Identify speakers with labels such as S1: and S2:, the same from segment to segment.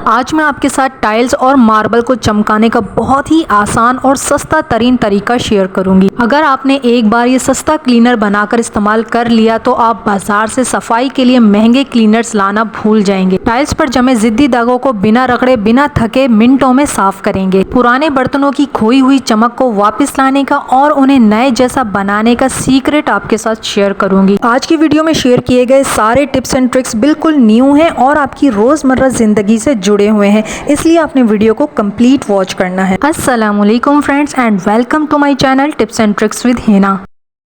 S1: आज मैं आपके साथ टाइल्स और मार्बल को चमकाने का बहुत ही आसान और सस्ता तरीन तरीका शेयर करूंगी। अगर आपने एक बार ये सस्ता क्लीनर बनाकर इस्तेमाल कर लिया तो आप बाजार से सफाई के लिए महंगे क्लीनर्स लाना भूल जाएंगे। टाइल्स पर जमे जिद्दी दागों को बिना रगड़े बिना थके मिनटों में साफ करेंगे। पुराने बर्तनों की खोई हुई चमक को वापस लाने का और उन्हें नए जैसा बनाने का सीक्रेट आपके साथ शेयर करूंगी। आज की वीडियो में शेयर किए गए सारे टिप्स एंड ट्रिक्स बिल्कुल न्यू हैं और आपकी रोजमर्रा जिंदगी से जुड़े हुए हैं, इसलिए आपने वीडियो को कंप्लीट वॉच करना है। अस्सलामुअलैकुम friends and welcome to my channel tips and tricks with Hina.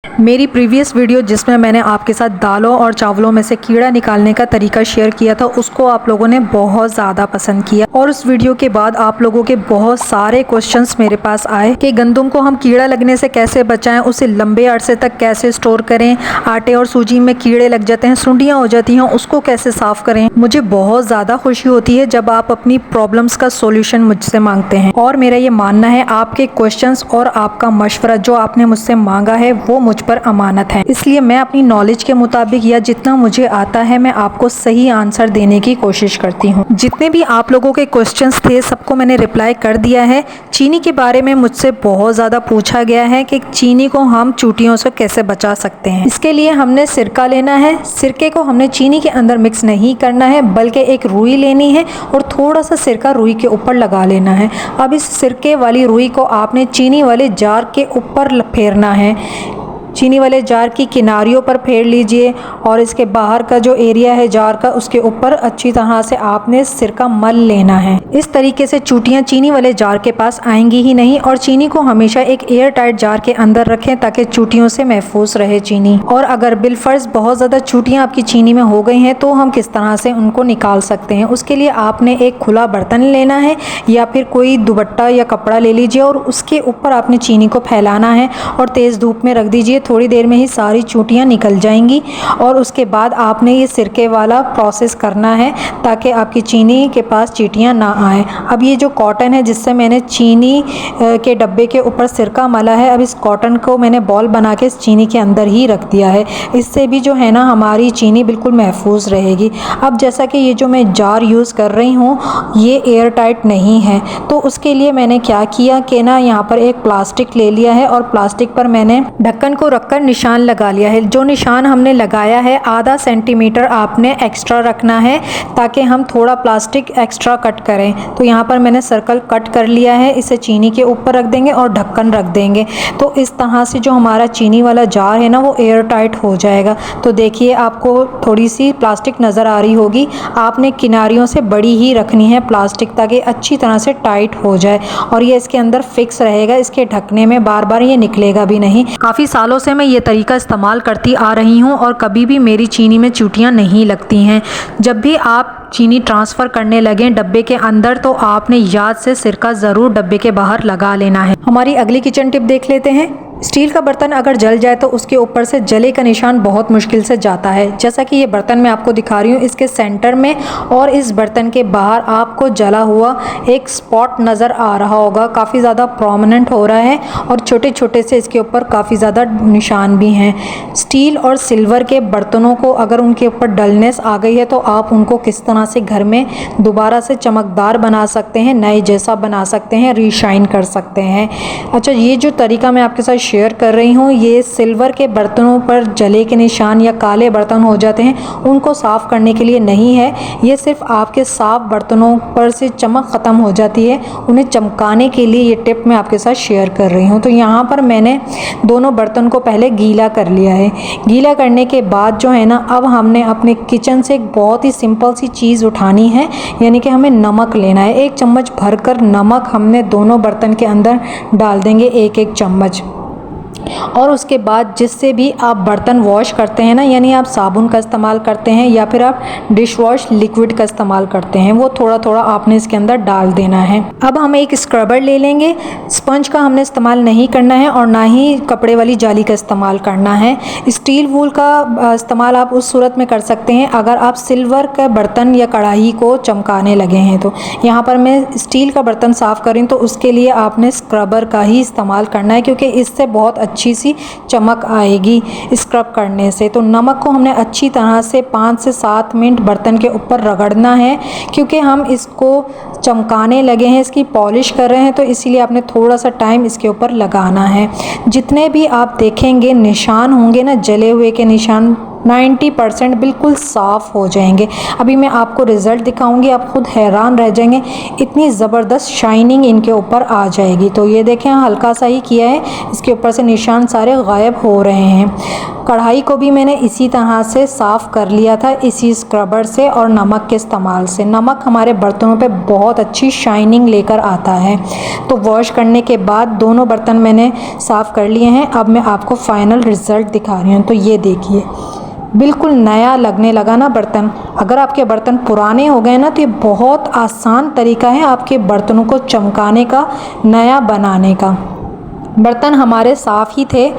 S1: मेरी प्रीवियस वीडियो जिसमें मैंने आपके साथ दालों और चावलों में से कीड़ा निकालने का तरीका शेयर किया था, उसको आप लोगों ने बहुत ज़्यादा पसंद किया और उस वीडियो के बाद आप लोगों के बहुत सारे क्वेश्चंस मेरे पास आए कि गंदम को हम कीड़ा लगने से कैसे बचाएं, उसे लंबे अरसे तक कैसे स्टोर करें, आटे और सूजी में कीड़े लग जाते हैं, सुंडियाँ हो जाती हैं, उसको कैसे साफ़ करें। मुझे बहुत ज़्यादा खुशी होती है जब आप अपनी प्रॉब्लम्स का सोल्यूशन मुझसे मांगते हैं और मेरा ये मानना है आपके क्वेश्चंस और आपका मशवरा जो आपने मुझसे मांगा है वो मुझ पर अमानत है, इसलिए मैं अपनी नॉलेज के मुताबिक या जितना मुझे आता है मैं आपको सही आंसर देने की कोशिश करती हूँ। जितने भी आप लोगों के क्वेश्चंस थे सबको मैंने रिप्लाई कर दिया है। चीनी के बारे में मुझसे बहुत ज़्यादा पूछा गया है कि चीनी को हम चूटियों से कैसे बचा सकते हैं। इसके लिए हमने सिरका लेना है। सिरके को हमने चीनी के अंदर मिक्स नहीं करना है बल्कि एक रुई लेनी है और थोड़ा सा सिरका रुई के ऊपर लगा लेना है। अब इस सिरके वाली रुई को आपने चीनी वाले जार के ऊपर फेरना है। चीनी वाले जार की किनारियों पर फेर लीजिए और इसके बाहर का जो एरिया है जार का उसके ऊपर अच्छी तरह से आपने सिरका मल लेना है। इस तरीके से चूटियाँ चीनी वाले जार के पास आएंगी ही नहीं और चीनी को हमेशा एक एयर टाइट जार के अंदर रखें ताकि चूटियों से महफूज रहे चीनी। और अगर बिलफर्ज बहुत ज़्यादा चूटियाँ आपकी चीनी में हो गई हैं तो हम किस तरह से उनको निकाल सकते हैं। उसके लिए आपने एक खुला बर्तन लेना है या फिर कोई दुपट्टा या कपड़ा ले लीजिए और उसके ऊपर आपने चीनी को फैलाना है और तेज़ धूप में रख दीजिए। थोड़ी देर में ही सारी चूटियाँ निकल जाएंगी और उसके बाद आपने ये सिरके वाला प्रोसेस करना है ताकि आपकी चीनी के पास चींटियाँ ना आए। अब ये जो कॉटन है जिससे मैंने चीनी के डब्बे के ऊपर सिरका मला है, अब इस कॉटन को मैंने बॉल बना के इस चीनी के अंदर ही रख दिया है। इससे भी जो है ना हमारी चीनी बिल्कुल महफूज रहेगी। अब जैसा कि ये जो मैं जार यूज़ कर रही हूँ ये एयर टाइट नहीं है, तो उसके लिए मैंने क्या किया कि ना यहाँ पर एक प्लास्टिक ले लिया है और प्लास्टिक पर मैंने ढक्कन को रखकर निशान लगा लिया है। जो निशान हमने लगाया है आधा सेंटीमीटर आपने एक्स्ट्रा रखना है ताकि हम थोड़ा प्लास्टिक एक्स्ट्रा कट करें। तो यहाँ पर मैंने सर्कल कट कर लिया है। इसे चीनी के ऊपर रख देंगे और ढक्कन रख देंगे तो इस तरह से जो हमारा चीनी वाला जार है ना वो एयर टाइट हो जाएगा। तो देखिए आपको थोड़ी सी प्लास्टिक नज़र आ रही होगी, आपने किनारियों से बड़ी ही रखनी है प्लास्टिक ताकि अच्छी तरह से टाइट हो जाए और ये इसके अंदर फिक्स रहेगा। इसके ढकने में बार बार ये निकलेगा भी नहीं। काफ़ी सालों से मैं ये तरीका इस्तेमाल करती आ रही हूँ और कभी भी मेरी चीनी में चूटियाँ नहीं लगती हैं। जब भी आप चीनी ट्रांसफ़र करने लगें डब्बे के अंदर तो आपने याद से सिरका ज़रूर डब्बे के बाहर लगा लेना है। हमारी अगली किचन टिप देख लेते हैं। स्टील का बर्तन अगर जल जाए तो उसके ऊपर से जले का निशान बहुत मुश्किल से जाता है। जैसा कि ये बर्तन मैं आपको दिखा रही हूँ, इसके सेंटर में और इस बर्तन के बाहर आपको जला हुआ एक स्पॉट नज़र आ रहा होगा, काफ़ी ज़्यादा प्रोमिनेंट हो रहा है और छोटे छोटे से इसके ऊपर काफ़ी ज़्यादा निशान भी हैं। स्टील और सिल्वर के बर्तनों को अगर उनके ऊपर डलनेस आ गई है तो आप उनको किस तरह से घर में दोबारा से चमकदार बना सकते हैं, नए जैसा बना सकते हैं, रीशाइन कर सकते हैं। अच्छा, ये जो तरीका मैं आपके साथ शेयर कर रही हूँ ये सिल्वर के बर्तनों पर जले के निशान या काले बर्तन हो जाते हैं उनको साफ़ करने के लिए नहीं है। ये सिर्फ आपके साफ बर्तनों पर से चमक ख़त्म हो जाती है, उन्हें चमकाने के लिए ये टिप मैं आपके साथ शेयर कर रही हूँ। तो यहाँ पर मैंने दोनों बर्तन को पहले गीला कर लिया है। गीला करने के बाद जो है ना अब हमने अपने किचन से एक बहुत ही सिंपल सी चीज़ उठानी है, यानी कि हमें नमक लेना है। 1 चम्मच भरकर नमक हमने दोनों बर्तन के अंदर डाल देंगे, 1-1 चम्मच। और उसके बाद जिससे भी आप बर्तन वॉश करते हैं ना, यानी आप साबुन का इस्तेमाल करते हैं या फिर आप डिश वॉश लिक्विड का इस्तेमाल करते हैं, वो थोड़ा थोड़ा आपने इसके अंदर डाल देना है। अब हम एक स्क्रबर ले लेंगे। स्पंज का हमने इस्तेमाल नहीं करना है और ना ही कपड़े वाली जाली का इस्तेमाल करना है। स्टील वूल का इस्तेमाल आप उस सूरत में कर सकते हैं अगर आप सिल्वर का बर्तन या कढ़ाई को चमकाने लगे हैं। तो यहाँ पर मैं स्टील का बर्तन साफ़ करूँ तो उसके लिए आपने स्क्रबर का ही इस्तेमाल करना है क्योंकि इससे बहुत अच्छी सी चमक आएगी स्क्रब करने से। तो नमक को हमने अच्छी तरह से 5 से 7 मिनट बर्तन के ऊपर रगड़ना है, क्योंकि हम इसको चमकाने लगे हैं, इसकी पॉलिश कर रहे हैं, तो इसीलिए आपने थोड़ा सा टाइम इसके ऊपर लगाना है। जितने भी आप देखेंगे निशान होंगे ना, जले हुए के निशान 90% बिल्कुल साफ़ हो जाएंगे। अभी मैं आपको रिज़ल्ट दिखाऊंगी, आप खुद हैरान रह जाएंगे, इतनी ज़बरदस्त शाइनिंग इनके ऊपर आ जाएगी। तो ये देखें, हल्का सा ही किया है, इसके ऊपर से निशान सारे गायब हो रहे हैं। कढ़ाई को भी मैंने इसी तरह से साफ़ कर लिया था, इसी स्क्रबर से और नमक के इस्तेमाल से। नमक हमारे बर्तनों पे बहुत अच्छी शाइनिंग लेकर आता है। तो वॉश करने के बाद दोनों बर्तन मैंने साफ़ कर लिए हैं। अब मैं आपको फ़ाइनल रिज़ल्ट दिखा रही हूँ। तो ये देखिए, बिल्कुल नया लगने लगा ना बर्तन। अगर आपके बर्तन पुराने हो गए ना, तो ये बहुत आसान तरीका है आपके बर्तनों को चमकाने का, नया बनाने का। बर्तन हमारे साफ़ ही थे,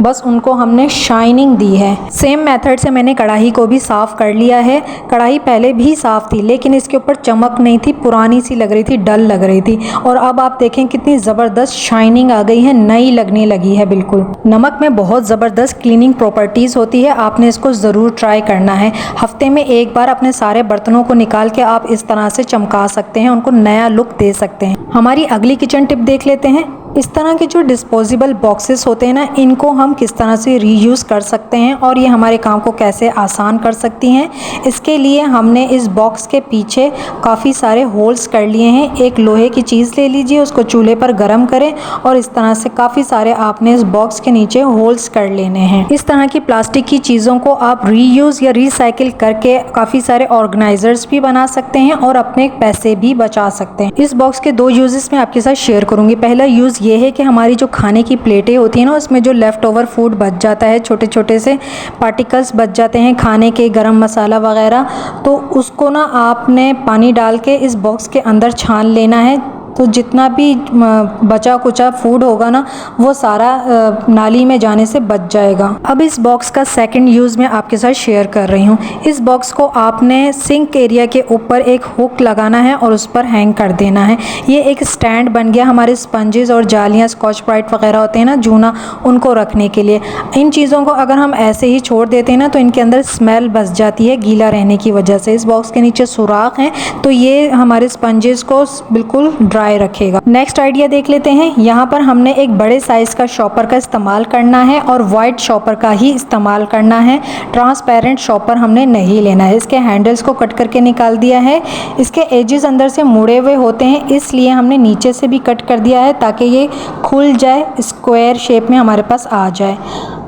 S1: बस उनको हमने शाइनिंग दी है। सेम मेथड से मैंने कढ़ाई को भी साफ़ कर लिया है। कढ़ाई पहले भी साफ़ थी, लेकिन इसके ऊपर चमक नहीं थी, पुरानी सी लग रही थी, डल लग रही थी। और अब आप देखें कितनी ज़बरदस्त शाइनिंग आ गई है, नई लगने लगी है बिल्कुल। नमक में बहुत ज़बरदस्त क्लीनिंग प्रॉपर्टीज़ होती है, आपने इसको ज़रूर ट्राई करना है। हफ्ते में एक बार अपने सारे बर्तनों को निकाल के आप इस तरह से चमका सकते हैं, उनको नया लुक दे सकते हैं। हमारी अगली किचन टिप देख लेते हैं। इस तरह के जो डिस्पोजेबल बॉक्सेस होते हैं ना, इनको हम किस तरह से रीयूज़ कर सकते हैं और ये हमारे काम को कैसे आसान कर सकती हैं। इसके लिए हमने इस बॉक्स के पीछे काफ़ी सारे होल्स कर लिए हैं। एक लोहे की चीज़ ले लीजिए, उसको चूल्हे पर गर्म करें और इस तरह से काफ़ी सारे आपने इस बॉक्स के नीचे होल्स कर लेने हैं। इस तरह की प्लास्टिक की चीज़ों को आप रीयूज़ या रिसाइकिल करके काफ़ी सारे ऑर्गेनाइजर्स भी बना सकते हैं और अपने पैसे भी बचा सकते हैं। इस बॉक्स के 2 यूजेस मैं आपके साथ शेयर करूँगी। पहला यूज़ ये है कि हमारी जो खाने की प्लेटें होती हैं ना, उसमें जो लेफ़्ट ओवर फूड बच जाता है, छोटे छोटे से पार्टिकल्स बच जाते हैं खाने के, गरम मसाला वगैरह, तो उसको ना आपने पानी डाल के इस बॉक्स के अंदर छान लेना है। तो जितना भी बचा कुचा फूड होगा ना, वो सारा नाली में जाने से बच जाएगा। अब इस बॉक्स का सेकंड यूज़ मैं आपके साथ शेयर कर रही हूँ। इस बॉक्स को आपने सिंक एरिया के ऊपर एक हुक लगाना है और उस पर हैंग कर देना है। ये एक स्टैंड बन गया हमारे स्पंजेस और जालियाँ, स्कॉच ब्राइट वगैरह होते हैं ना, जूना, उनको रखने के लिए। इन चीज़ों को अगर हम ऐसे ही छोड़ देते हैं ना, तो इनके अंदर स्मेल बस जाती है गीला रहने की वजह से। इस बॉक्स के नीचे सुराख हैं, तो ये हमारे स्पंजेस को बिल्कुल ड्राई रखेगा। नेक्स्ट आइडिया देख लेते हैं। यहाँ पर हमने एक बड़े साइज का शॉपर का इस्तेमाल करना है और वाइट शॉपर का ही इस्तेमाल करना है। ट्रांसपेरेंट शॉपर हमने नहीं लेना है। इसके हैंडल्स को कट करके निकाल दिया है। इसके एजेस अंदर से मुड़े हुए होते हैं, इसलिए हमने नीचे से भी कट कर दिया है ताकि ये खुल जाए, स्क्वायर शेप में हमारे पास आ जाए।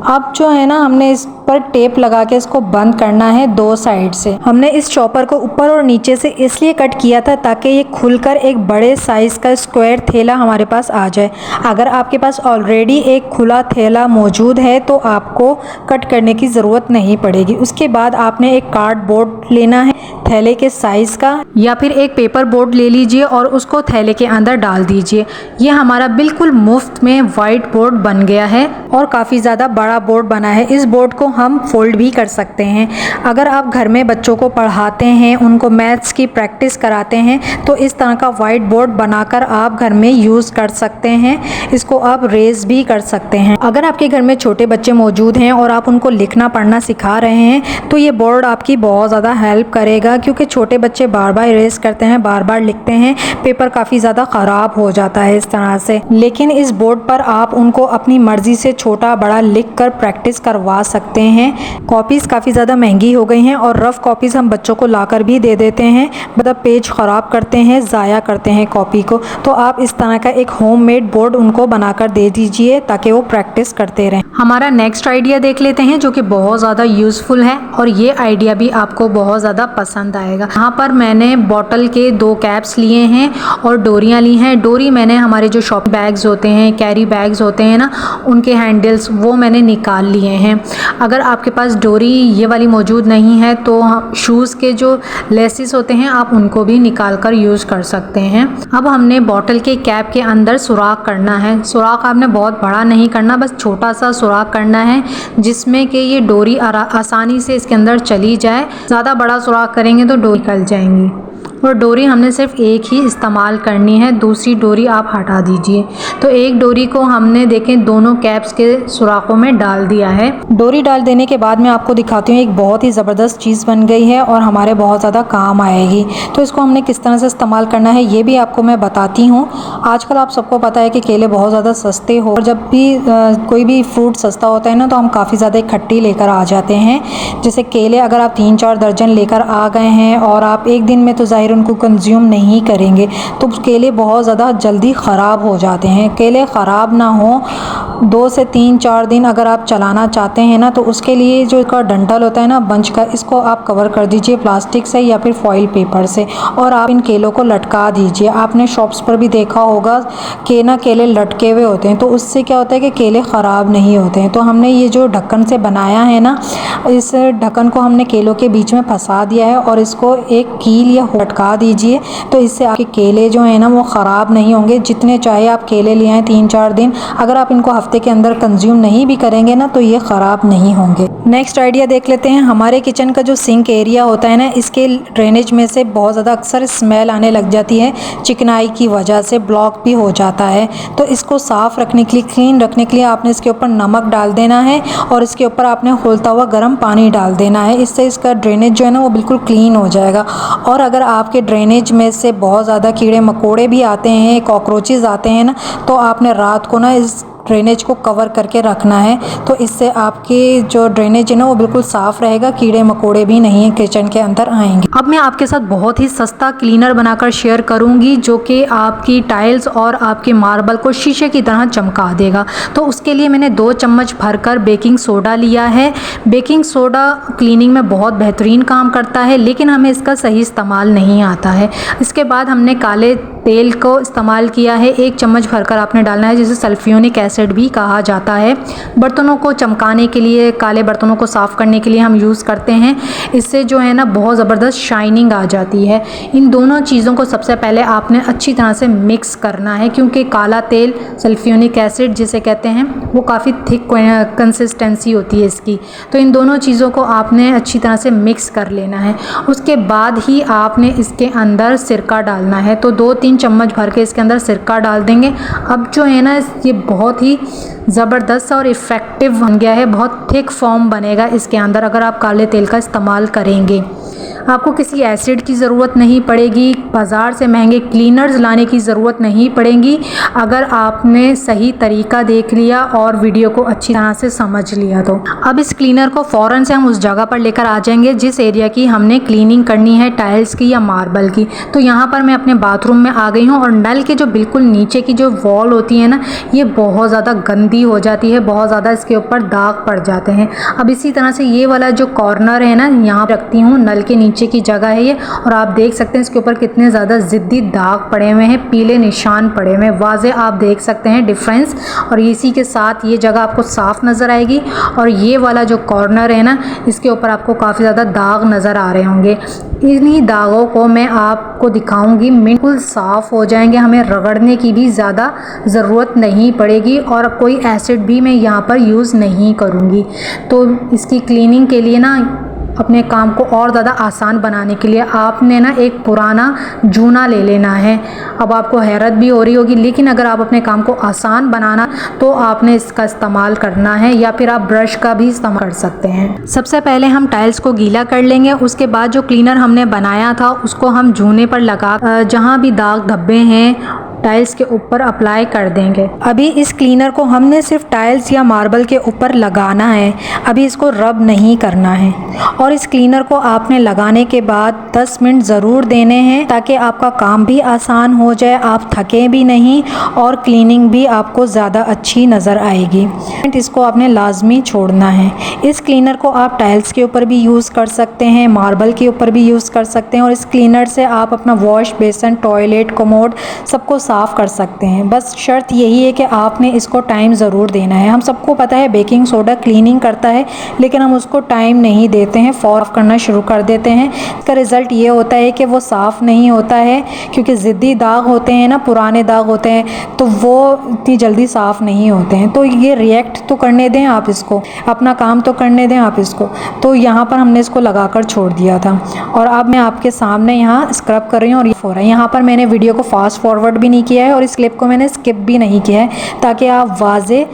S1: अब जो है ना, हमने इस पर टेप लगा के इसको बंद करना है 2 साइड से। हमने इस चॉपर को ऊपर और नीचे से इसलिए कट किया था ताकि ये खुलकर एक बड़े साइज़ का स्क्वायर थैला हमारे पास आ जाए। अगर आपके पास ऑलरेडी एक खुला थैला मौजूद है तो आपको कट करने की ज़रूरत नहीं पड़ेगी। उसके बाद आपने एक कार्डबोर्ड लेना है थैले के साइज़ का, या फिर एक पेपर बोर्ड ले लीजिए और उसको थैले के अंदर डाल दीजिए। ये हमारा बिल्कुल मुफ्त में वाइट बोर्ड बन गया है और काफ़ी ज़्यादा बड़ा बोर्ड बना है। इस बोर्ड को हम फोल्ड भी कर सकते हैं। अगर आप घर में बच्चों को पढ़ाते हैं, उनको मैथ्स की प्रैक्टिस कराते हैं, तो इस तरह का वाइट बोर्ड बनाकर आप घर में यूज़ कर सकते हैं। इसको आप रेज भी कर सकते हैं। अगर आपके घर में छोटे बच्चे मौजूद हैं और आप उनको लिखना पढ़ना सिखा रहे हैं, तो ये बोर्ड आपकी बहुत ज़्यादा हेल्प करेगा, क्योंकि छोटे बच्चे बार बार इरेज करते हैं, बार बार लिखते हैं, पेपर काफ़ी ज़्यादा ख़राब हो जाता है इस तरह से। लेकिन इस बोर्ड पर आप उनको अपनी मर्ज़ी से छोटा बड़ा लिख कर प्रैक्टिस करवा सकते हैं। कॉपीज़ काफ़ी ज़्यादा महंगी हो गई हैं और रफ़ कॉपीज़ हम बच्चों को लाकर भी दे देते हैं, मतलब पेज ख़राब करते हैं, ज़ाया करते हैं कॉपी को। तो आप इस तरह का एक होममेड बोर्ड उनको बनाकर दे दीजिए ताकि वो प्रैक्टिस करते रहें। हमारा नेक्स्ट आइडिया देख लेते हैं, जो कि बहुत ज़्यादा यूज़फुल है और ये आइडिया भी आपको बहुत ज़्यादा पसंद आएगा। यहाँ पर मैंने बॉटल के 2 कैप्स लिए हैं और डोरियाँ ली हैं। डोरी मैंने हमारे जो शॉप बैग्स होते हैं, कैरी बैग्स होते हैं ना, उनके हैंडल्स वो मैंने निकाल लिए हैं। अगर आपके पास डोरी ये वाली मौजूद नहीं है तो शूज़ के जो लेसेस होते हैं आप उनको भी निकाल कर यूज़ कर सकते हैं। अब हमने बॉटल के कैप के अंदर सुराख करना है। सुराख आपने बहुत बड़ा नहीं करना, बस छोटा सा सुराख करना है जिसमें कि ये डोरी आसानी से इसके अंदर चली जाए। ज़्यादा बड़ा सुराख करेंगे तो डोरी निकल जाएंगी। और डोरी हमने सिर्फ एक ही इस्तेमाल करनी है, दूसरी डोरी आप हटा दीजिए। तो एक डोरी को हमने देखें दोनों कैप्स के सुराखों में डाल दिया है। डोरी डाल देने के बाद मैं आपको दिखाती हूँ, एक बहुत ही ज़बरदस्त चीज़ बन गई है और हमारे बहुत ज़्यादा काम आएगी। तो इसको हमने किस तरह से इस्तेमाल करना है ये भी आपको मैं बताती हूँ। आजकल आप सबको पता है कि केले बहुत ज़्यादा सस्ते हो, और जब भी कोई भी फ्रूट सस्ता होता है ना तो हम काफ़ी ज़्यादा इकट्ठी लेकर आ जाते हैं। जैसे केले अगर आप 3-4 दर्जन लेकर आ गए हैं और आप एक दिन में तो ज़ाहिर उनको कंज्यूम नहीं करेंगे, तो केले बहुत ज़्यादा जल्दी ख़राब हो जाते हैं। केले ख़राब ना हो 2 से 3-4 दिन अगर आप चलाना चाहते हैं ना, तो उसके लिए जो इसका डंठल होता है ना बंच का, इसको आप कवर कर दीजिए प्लास्टिक से या फिर फॉइल पेपर से, और आप इन केलों को लटका दीजिए। आपने शॉप्स पर भी देखा होगा कि ना केले लटके हुए होते हैं, तो उससे क्या होता है कि केले ख़राब नहीं होते हैं। तो हमने ये जो ढक्कन से बनाया है ना, इस ढक्कन को हमने केलों के बीच में फंसा दिया है और इसको एक कील या लटका दीजिए। तो इससे आपके केले जो है ना वो ख़राब नहीं होंगे। जितने चाहे आप केले ले आएँ 3-4 दिन, अगर आप इनको हफ्ते के अंदर कंज्यूम नहीं भी करेंगे ना तो ये ख़राब नहीं होंगे। नेक्स्ट आइडिया देख लेते हैं। हमारे किचन का जो सिंक एरिया होता है ना, इसके ड्रेनेज में से बहुत ज़्यादा अक्सर स्मेल आने लग जाती है, चिकनाई की वजह से ब्लॉक भी हो जाता है। तो इसको साफ़ रखने के लिए, क्लीन रखने के लिए आपने इसके ऊपर नमक डाल देना है और इसके ऊपर आपने खौलता हुआ गर्म पानी डाल देना है। इससे इसका ड्रेनेज जो है ना वो बिल्कुल क्लीन हो जाएगा। और अगर आपके ड्रेनेज में से बहुत ज़्यादा कीड़े मकोड़े भी आते हैं, कॉकरोचेज़ आते हैं ना, तो आपने रात को ना इस ड्रेनेज को कवर करके रखना है। तो इससे आपकी जो ड्रेनेज है ना वो बिल्कुल साफ़ रहेगा, कीड़े मकोड़े भी नहीं किचन के अंदर आएंगे। अब मैं आपके साथ बहुत ही सस्ता क्लीनर बनाकर शेयर करूंगी जो कि आपकी टाइल्स और आपके मार्बल को शीशे की तरह चमका देगा। तो उसके लिए मैंने 2 चम्मच भरकर बेकिंग सोडा लिया है। बेकिंग सोडा क्लीनिंग में बहुत बेहतरीन काम करता है, लेकिन हमें इसका सही इस्तेमाल नहीं आता है। इसके बाद हमने काले तेल को इस्तेमाल किया है, 1 चम्मच भरकर आपने डालना है, जिसे सल्फ्यूरिक एसिड भी कहा जाता है। बर्तनों को चमकाने के लिए, काले बर्तनों को साफ़ करने के लिए हम यूज़ करते हैं। इससे जो है ना बहुत ज़बरदस्त शाइनिंग आ जाती है। इन दोनों चीज़ों को सबसे पहले आपने अच्छी तरह से मिक्स करना है, क्योंकि काला तेल, सल्फ्यूरिक एसिड जिसे कहते हैं, वो काफ़ी थिक कंसिस्टेंसी होती है इसकी। तो इन दोनों चीज़ों को आपने अच्छी तरह से मिक्स कर लेना है। उसके बाद ही आपने इसके अंदर सिरका डालना है। तो 2-3 चम्मच भर के इसके अंदर सिरका डाल देंगे। अब जो है ना ये बहुत ही ज़बरदस्त और इफ़ेक्टिव बन गया है, बहुत थिक फॉर्म बनेगा इसके अंदर अगर आप काले तेल का इस्तेमाल करेंगे। आपको किसी एसिड की ज़रूरत नहीं पड़ेगी, बाज़ार से महंगे क्लीनर्स लाने की ज़रूरत नहीं पड़ेगी, अगर आपने सही तरीका देख लिया और वीडियो को अच्छी तरह से समझ लिया तो। अब इस क्लीनर को फ़ौरन से हम उस जगह पर लेकर आ जाएंगे जिस एरिया की हमने क्लीनिंग करनी है, टाइल्स की या मार्बल की। तो यहाँ पर मैं अपने बाथरूम में आ गई हूँ और नल के जो बिल्कुल नीचे की जो वॉल होती है ना, ये बहुत ज़्यादा गंदी हो जाती है, बहुत ज़्यादा इसके ऊपर दाग पड़ जाते हैं। अब इसी तरह से ये वाला जो कॉर्नर है ना, यहाँ रखती हूँ, नल के नीचे की जगह है ये, और आप देख सकते हैं इसके ऊपर कितने ज़्यादा ज़िद्दी दाग पड़े हुए हैं, पीले निशान पड़े हुए हैं, वाज़े आप देख सकते हैं डिफरेंस। और इसी के साथ ये जगह आपको साफ़ नज़र आएगी, और ये वाला जो कॉर्नर है ना, इसके ऊपर आपको काफ़ी ज़्यादा दाग नज़र आ रहे होंगे। इन्हीं दागों को मैं आपको दिखाऊंगी, बिल्कुल साफ़ हो जाएंगे, हमें रगड़ने की भी ज़्यादा ज़रूरत नहीं पड़ेगी और कोई एसिड भी मैं यहाँ पर यूज़ नहीं करूँगी। तो इसकी क्लीनिंग के लिए ना, अपने काम को और ज़्यादा आसान बनाने के लिए आपने ना एक पुराना जूना ले लेना है। अब आपको हैरत भी हो रही होगी, लेकिन अगर आप अपने काम को आसान बनाना तो आपने इसका इस्तेमाल करना है, या फिर आप ब्रश का भी इस्तेमाल कर सकते हैं। सबसे पहले हम टाइल्स को गीला कर लेंगे, उसके बाद जो क्लीनर हमने बनाया था उसको हम जूने पर लगा, जहाँ भी दाग धब्बे हैं टाइल्स के ऊपर अप्लाई कर देंगे। अभी इस क्लीनर को हमने सिर्फ टाइल्स या मार्बल के ऊपर लगाना है, अभी इसको रब नहीं करना है। और इस क्लीनर को आपने लगाने के बाद 10 मिनट ज़रूर देने हैं, ताकि आपका काम भी आसान हो जाए, आप थकें भी नहीं और क्लीनिंग भी आपको ज़्यादा अच्छी नज़र आएगी। इसको आपने लाजमी छोड़ना है। इस क्लीनर को आप टाइल्स के ऊपर भी यूज़ कर सकते हैं, मार्बल के ऊपर भी यूज़ कर सकते हैं, और इस क्लीनर से आप अपना वॉश बेसन, टॉयलेट, कमोड सबको साफ़ कर सकते हैं। बस शर्त यही है कि आपने इसको टाइम ज़रूर देना है। हम सबको पता है बेकिंग सोडा क्लीनिंग करता है, लेकिन हम उसको टाइम नहीं देते हैं, साफ़ करना शुरू कर देते हैं। इसका रिज़ल्ट ये होता है कि वो साफ़ नहीं होता है, क्योंकि ज़िद्दी दाग होते हैं ना, पुराने दाग होते हैं, तो वो इतनी जल्दी साफ़ नहीं होते हैं। तो ये रिएक्ट तो करने दें आप इसको, अपना काम तो करने दें आप इसको। तो यहाँ पर हमने इसको लगा कर छोड़ दिया था और अब मैं आपके सामने यहाँ स्क्रब कर रही हूँ। और ये हो रहा है, यहाँ पर मैंने वीडियो को फास्ट फॉरवर्ड भी नहीं किया है और इस क्लिप को मैंने स्किप भी नहीं किया है, ताकि आप वाज़े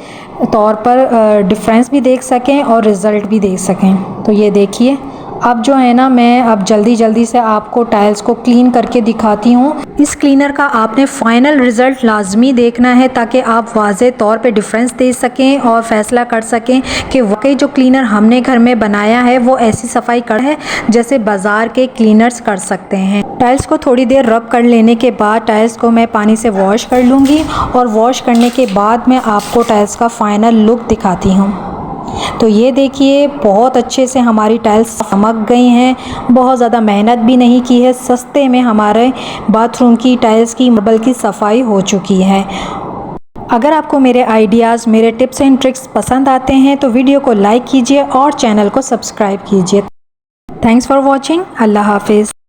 S1: तौर पर डिफरेंस भी देख सकें और रिज़ल्ट भी देख सकें। तो ये देखिए, अब जो है ना, मैं अब जल्दी से आपको टाइल्स को क्लीन करके दिखाती हूँ। इस क्लीनर का आपने फाइनल रिज़ल्ट लाजमी देखना है, ताकि आप वाज़े तौर पे डिफरेंस दे सकें और फैसला कर सकें कि वाकई जो क्लीनर हमने घर में बनाया है वो ऐसी सफाई कर है जैसे बाज़ार के क्लीनर्स कर सकते हैं। टाइल्स को थोड़ी देर रब कर लेने के बाद टाइल्स को मैं पानी से वॉश कर लूँगी और वॉश करने के बाद मैं आपको टाइल्स का फाइनल लुक दिखाती हूँ। तो ये देखिए, बहुत अच्छे से हमारी टाइल्स चमक गई हैं, बहुत ज़्यादा मेहनत भी नहीं की है, सस्ते में हमारे बाथरूम की टाइल्स की, मार्बल की सफाई हो चुकी है। अगर आपको मेरे आइडियाज़, मेरे टिप्स एंड ट्रिक्स पसंद आते हैं तो वीडियो को लाइक कीजिए और चैनल को सब्सक्राइब कीजिए। Thanks for watching. अल्लाह हाफिज़।